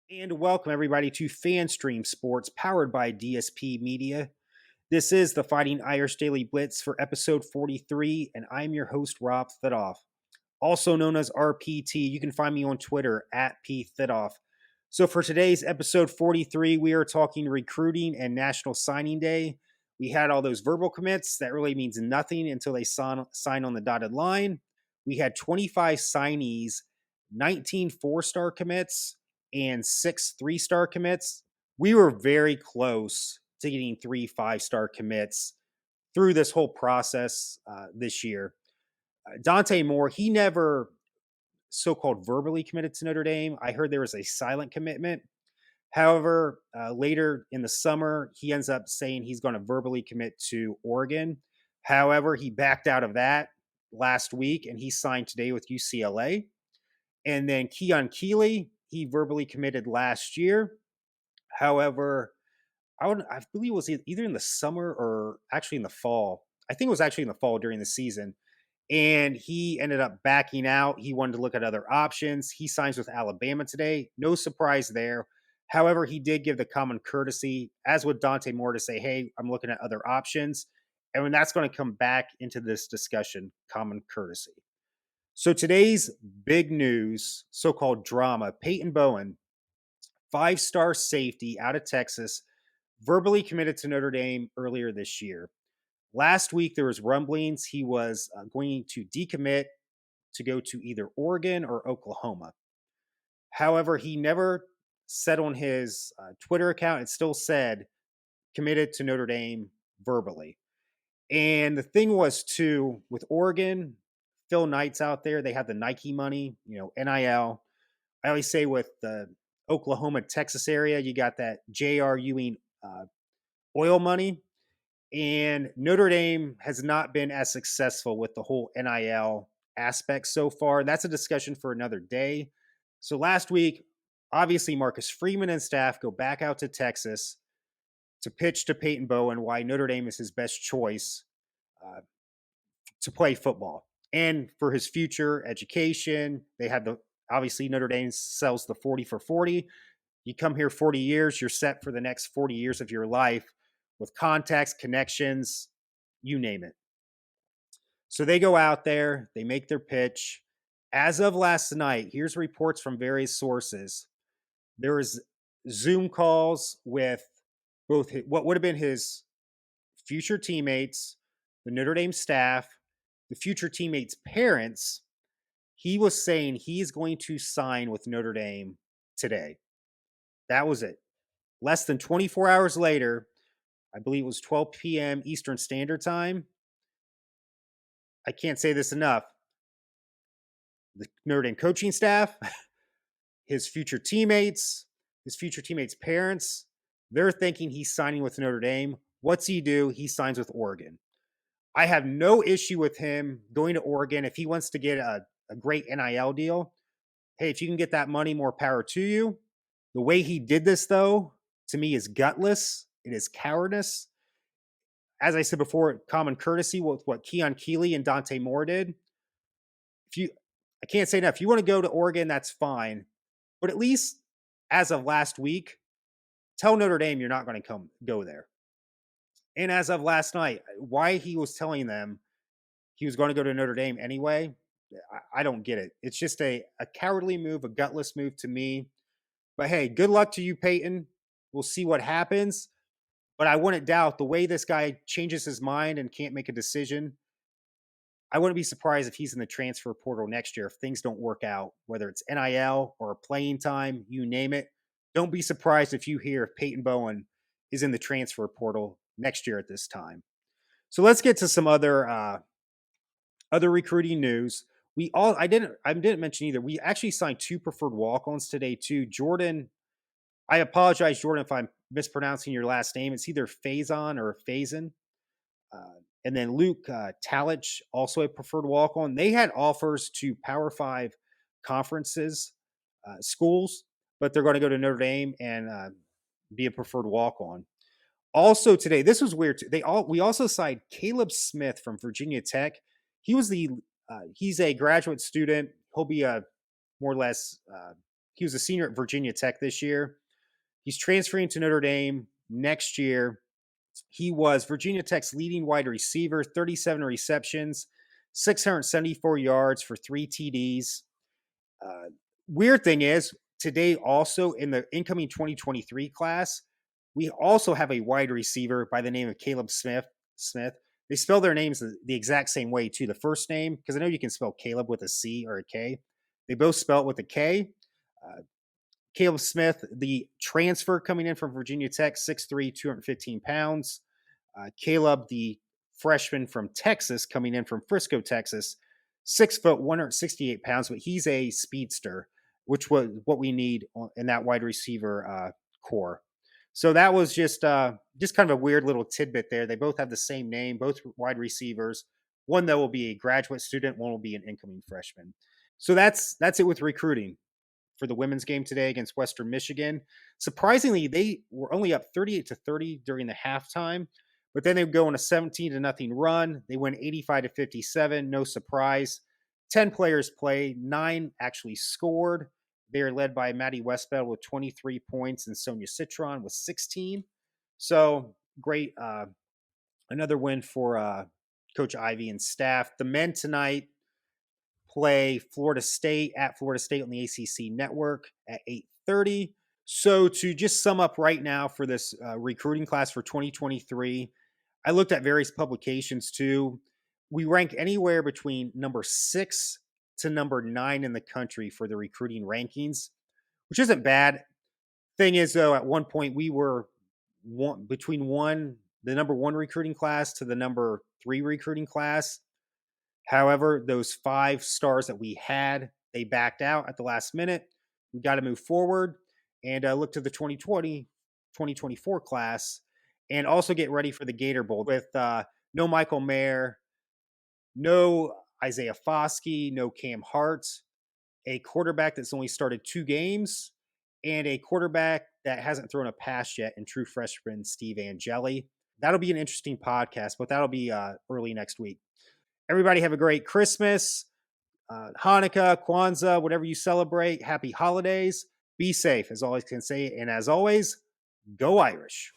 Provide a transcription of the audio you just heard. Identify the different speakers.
Speaker 1: And welcome everybody to FanStream Sports powered by DSP Media. This is the Fighting Irish Daily Blitz for episode 43, and I'm your host, Rob Thidoff, also known as RPT. You can find me on Twitter at PThidoff. So for today's episode 43, we are talking recruiting and National Signing Day. We had all those verbal commits. That really means nothing until they sign on the dotted line. We had 25 signees, 19 four-star commits, and 6 3-star commits. We were very close to getting 3 5-star commits through this whole process this year. Dante Moore, he never so-called verbally committed to Notre Dame. I heard there was a silent commitment. However, later in the summer, he ends up saying he's going to verbally commit to Oregon. However, he backed out of that last week and he signed today with UCLA. And then Keon Keeley, he verbally committed last year. However, I believe it was either in the summer or actually in the fall. I think it was actually in the fall during the season. And he ended up backing out. He wanted to look at other options. He signs with Alabama today. No surprise there. However, he did give the common courtesy, as with Dante Moore, to say, hey, I'm looking at other options. And when that's going to come back into this discussion, common courtesy. So today's big news, so-called drama, Peyton Bowen, 5-star safety out of Texas, verbally committed to Notre Dame earlier this year. Last week, there was rumblings he was going to decommit to go to either Oregon or Oklahoma. However, he never said on his Twitter account, it still said committed to Notre Dame verbally. And the thing was, too, with Oregon, Phil Knight's out there. They have the Nike money, NIL. I always say with the Oklahoma, Texas area, you got that J.R. Ewing oil money. And Notre Dame has not been as successful with the whole NIL aspect so far. That's a discussion for another day. So last week, obviously, Marcus Freeman and staff go back out to Texas to pitch to Peyton Bowen why Notre Dame is his best choice to play football and for his future education. They had obviously Notre Dame sells the 40 for 40. You come here 40 years, you're set for the next 40 years of your life with contacts, connections, you name it. So they go out there, they make their pitch. As of last night, here's reports from various sources. There was Zoom calls with both what would have been his future teammates, the Notre Dame staff, the future teammates' parents. He was saying he's going to sign with Notre Dame today. That was it. Less than 24 hours later, I believe it was 12 p.m. Eastern Standard Time. I can't say this enough. The Notre Dame coaching staff, his future teammates' parents, they're thinking he's signing with Notre Dame. What's he do? He signs with Oregon. I have no issue with him going to Oregon if he wants to get a great NIL deal. Hey, if you can get that money, more power to you. The way he did this, though, to me is gutless. It is cowardice. As I said before, common courtesy with what Keon Keeley and Dante Moore did. I can't say enough. If you want to go to Oregon, that's fine. But at least as of last week, tell Notre Dame you're not going to go there. And as of last night, why he was telling them he was going to go to Notre Dame anyway, I don't get it. It's just a cowardly move, a gutless move to me. But hey, good luck to you, Peyton. We'll see what happens. But I wouldn't doubt the way this guy changes his mind and can't make a decision. I wouldn't be surprised if he's in the transfer portal next year if things don't work out, whether it's NIL or playing time, you name it. Don't be surprised if you hear if Peyton Bowen is in the transfer portal next year at this time. So let's get to some other recruiting news. I didn't mention either. We actually signed 2 preferred walk-ons today too. Jordan, I apologize, Jordan, if I'm mispronouncing your last name. It's either Faison or Faison. And then Luke Talich, also a preferred walk-on. They had offers to Power 5 conferences, schools, but they're going to go to Notre Dame and be a preferred walk-on. Also today, this was weird too. We also signed Caleb Smith from Virginia Tech. He's a graduate student. He'll be a more or less He was a senior at Virginia Tech this year. He's transferring to Notre Dame next year. He was Virginia Tech's leading wide receiver, 37 receptions, 674 yards for 3 TDs. Uh, Weird thing is, today also in the incoming 2023 class, we also have a wide receiver by the name of Caleb Smith. They spell their names the exact same way too. The first name, because I know you can spell Caleb with a C or a K. They both spell it with a K. Caleb Smith, the transfer coming in from Virginia Tech, 6'3", 215 pounds. Caleb, the freshman from Texas, coming in from Frisco, Texas, 6 foot, 168 pounds, but he's a speedster, which was what we need in that wide receiver core. So that was just kind of a weird little tidbit there. They both have the same name, both wide receivers. One though will be a graduate student, one will be an incoming freshman. So that's it with recruiting for the women's game today against Western Michigan. Surprisingly, they were only up 38-30 during the halftime, but then they would go on a 17-0 run. They win 85-57. No surprise. 10 players played, 9 actually scored. They are led by Maddie Westbell with 23 points and Sonia Citron with 16. So great. Another win for Coach Ivy and staff. The men tonight play Florida State at Florida State on the ACC network at 8:30. So to just sum up right now for this recruiting class for 2023, I looked at various publications too. We rank anywhere between number 6 to number 9 in the country for the recruiting rankings, which isn't bad. Thing is, though, at one point we were the number 1 recruiting class to the number 3 recruiting class. However, those 5 stars that we had, they backed out at the last minute. We got to move forward and look to the 2024 class and also get ready for the Gator Bowl with no Michael Mayer, no Isaiah Foskey, no Cam Hart, a quarterback that's only started 2 games, and a quarterback that hasn't thrown a pass yet in true freshman Steve Angeli. That'll be an interesting podcast, but that'll be early next week. Everybody have a great Christmas, Hanukkah, Kwanzaa, whatever you celebrate. Happy holidays. Be safe, as always can say. And as always, go Irish.